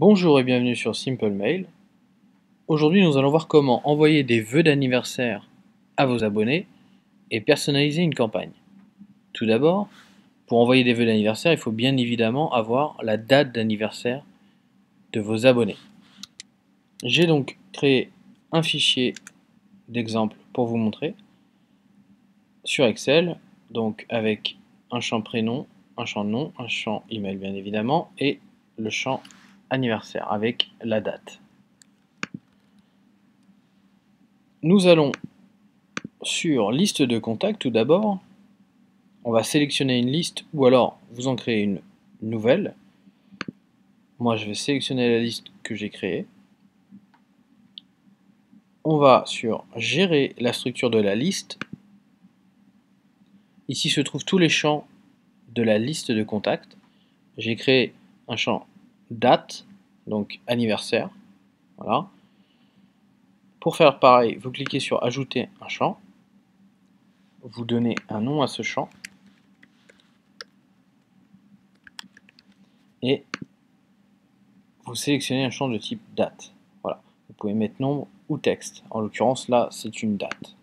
Bonjour et bienvenue sur Simple Mail. Aujourd'hui, nous allons voir comment envoyer des vœux d'anniversaire à vos abonnés et personnaliser une campagne. Tout d'abord, pour envoyer des vœux d'anniversaire, il faut bien évidemment avoir la date d'anniversaire de vos abonnés. J'ai donc créé un fichier d'exemple pour vous montrer sur Excel, donc avec un champ prénom, un champ nom, un champ email bien évidemment, et le champ anniversaire avec la date. Nous allons sur liste de contacts tout d'abord. On va sélectionner une liste ou alors vous en créez une nouvelle. Moi je vais sélectionner la liste que j'ai créée. On va sur gérer la structure de la liste. Ici se trouvent tous les champs de la liste de contacts. J'ai créé un champ date, donc anniversaire. Voilà. Pour faire pareil, vous cliquez sur ajouter un champ. Vous donnez un nom à ce champ. Et vous sélectionnez un champ de type date. Voilà. Vous pouvez mettre nombre ou texte. En l'occurrence, là, c'est une date.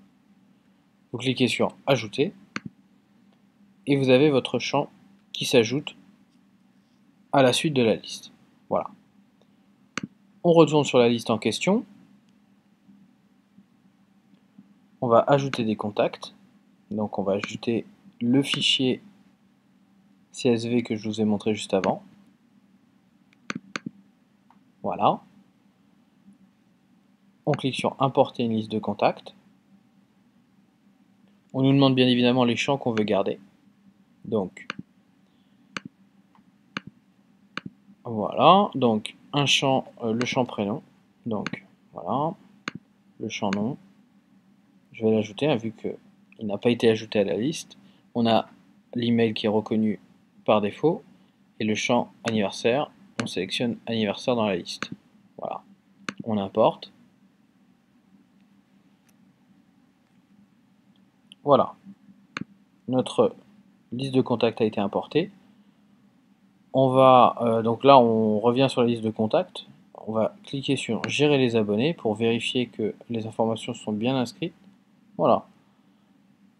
Vous cliquez sur ajouter et vous avez votre champ qui s'ajoute à la suite de la liste. Voilà. On retourne sur la liste en question. On va ajouter des contacts. Donc on va ajouter le fichier CSV que je vous ai montré juste avant. Voilà. On clique sur importer une liste de contacts. On nous demande bien évidemment les champs qu'on veut garder. Donc voilà, donc un champ, le champ prénom. Donc voilà, le champ nom. Je vais l'ajouter, hein, vu qu'il n'a pas été ajouté à la liste. On a l'email qui est reconnu par défaut et le champ anniversaire. On sélectionne anniversaire dans la liste. Voilà, on importe. Voilà, notre liste de contacts a été importée. On va donc là, on revient sur la liste de contacts. On va cliquer sur gérer les abonnés pour vérifier que les informations sont bien inscrites. Voilà.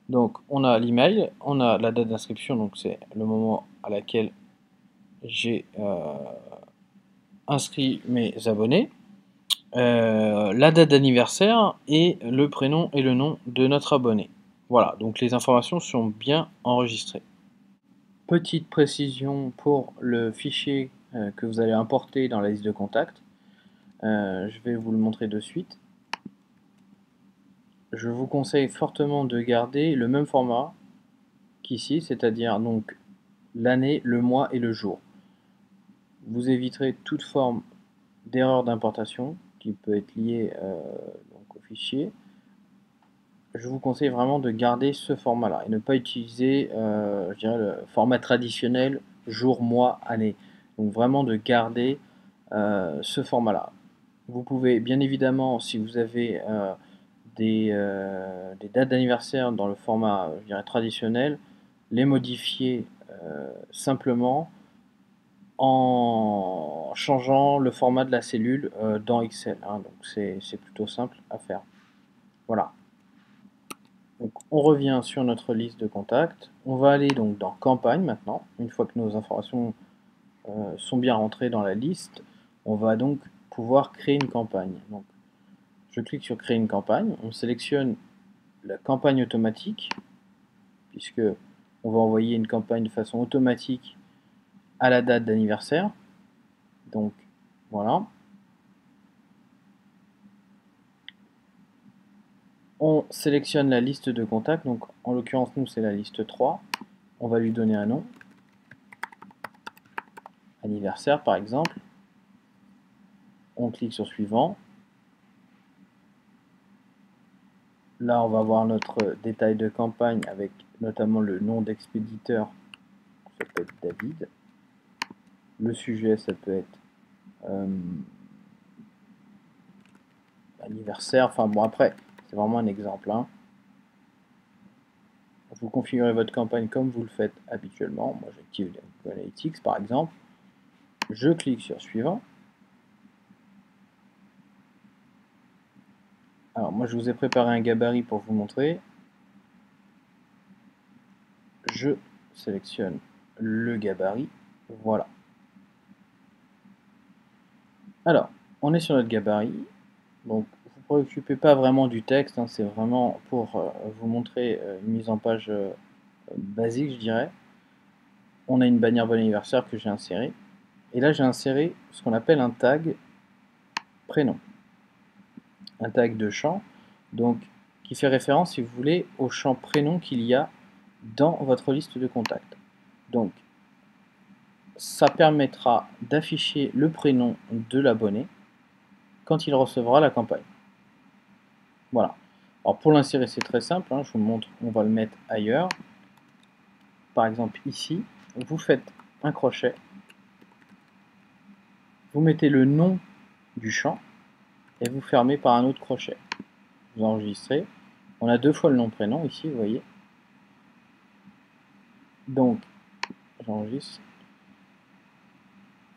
Donc on a l'email, on a la date d'inscription, donc c'est le moment à laquelle j'ai inscrit mes abonnés, la date d'anniversaire et le prénom et le nom de notre abonné. Voilà, donc les informations sont bien enregistrées. Petite précision pour le fichier que vous allez importer dans la liste de contacts. Je vais vous le montrer de suite. Je vous conseille fortement de garder le même format qu'ici, c'est-à-dire donc l'année, le mois et le jour. Vous éviterez toute forme d'erreur d'importation qui peut être liée donc au fichier. Je vous conseille vraiment de garder ce format-là et ne pas utiliser je dirais le format traditionnel jour, mois, année. Donc vraiment de garder ce format-là. Vous pouvez bien évidemment, si vous avez des dates d'anniversaire dans le format je dirais, traditionnel, les modifier simplement en changeant le format de la cellule dans Excel. Hein, donc c'est plutôt simple à faire. Voilà. Donc on revient sur notre liste de contacts. On va aller donc dans campagne maintenant. Une fois que nos informations sont bien rentrées dans la liste, on va donc pouvoir créer une campagne. Donc, je clique sur créer une campagne. On sélectionne la campagne automatique puisque on va envoyer une campagne de façon automatique à la date d'anniversaire. Donc voilà. On sélectionne la liste de contacts, donc en l'occurrence nous c'est la liste 3. On va lui donner un nom, anniversaire par exemple. On clique sur suivant. Là on va voir notre détail de campagne avec notamment le nom d'expéditeur, ça peut être David. Le sujet ça peut être anniversaire, enfin bon après c'est vraiment un exemple. Hein. Vous configurez votre campagne comme vous le faites habituellement. Moi j'active Google Analytics par exemple. Je clique sur suivant. Alors moi je vous ai préparé un gabarit pour vous montrer. Je sélectionne le gabarit, voilà. Alors, on est sur notre gabarit, donc vous ne vous préoccupez pas vraiment du texte, hein, c'est vraiment pour vous montrer une mise en page basique, je dirais. On a une bannière bon anniversaire que j'ai insérée, et là j'ai inséré ce qu'on appelle un tag prénom, un tag de champ, donc qui fait référence, si vous voulez, au champ prénom qu'il y a dans votre liste de contacts. Donc, ça permettra d'afficher le prénom de l'abonné quand il recevra la campagne. Voilà. Alors pour l'insérer, c'est très simple, hein, je vous montre, on va le mettre ailleurs. Par exemple ici, vous faites un crochet, vous mettez le nom du champ et vous fermez par un autre crochet. Vous enregistrez. On a 2 fois le nom prénom ici, vous voyez. Donc, j'enregistre.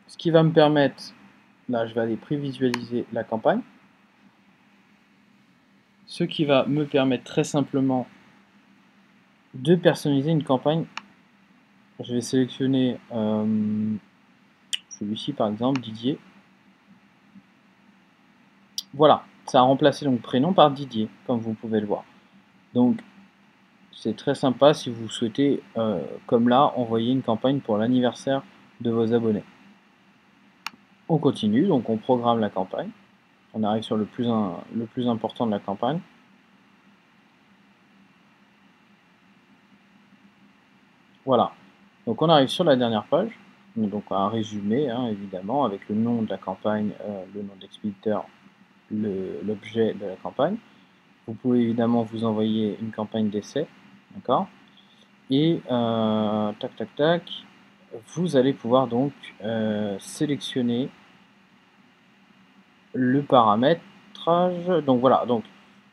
Ce qui va me permettre, là je vais aller prévisualiser la campagne. Ce qui va me permettre très simplement de personnaliser une campagne. Je vais sélectionner celui-ci par exemple, Didier. Voilà, ça a remplacé donc prénom par Didier, comme vous pouvez le voir. Donc c'est très sympa si vous souhaitez, comme là, envoyer une campagne pour l'anniversaire de vos abonnés. On continue, donc on programme la campagne. On arrive sur le plus important de la campagne. Voilà, donc on arrive sur la dernière page, donc un résumé hein, évidemment, avec le nom de la campagne, le nom de l'expéditeur, l'objet de la campagne. Vous pouvez évidemment vous envoyer une campagne d'essai, d'accord? Et tac tac tac, vous allez pouvoir donc sélectionner le paramétrage. Donc voilà, donc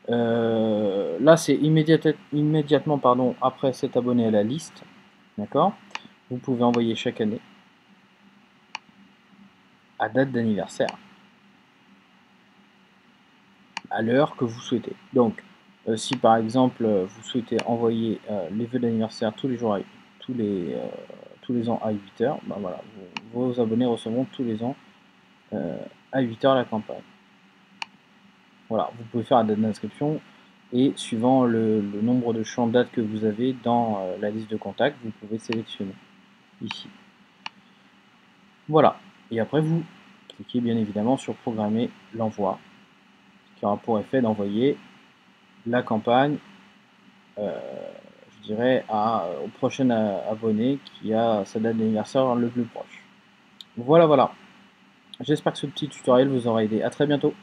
là c'est immédiatement pardon, après s'être abonné à la liste, d'accord? Vous pouvez envoyer chaque année à date d'anniversaire, à l'heure que vous souhaitez. Donc si par exemple vous souhaitez envoyer les vœux d'anniversaire tous les jours, tous les ans à 8 heures, ben voilà, vos abonnés recevront tous les ans à 8 heures la campagne. Voilà, vous pouvez faire la date d'inscription et suivant le nombre de champs dates que vous avez dans la liste de contacts, vous pouvez sélectionner ici. Voilà, et après vous cliquez bien évidemment sur programmer l'envoi, qui aura pour effet d'envoyer la campagne, je dirais, au prochain abonné qui a sa date d'anniversaire le plus proche. Voilà, voilà. J'espère que ce petit tutoriel vous aura aidé. À très bientôt.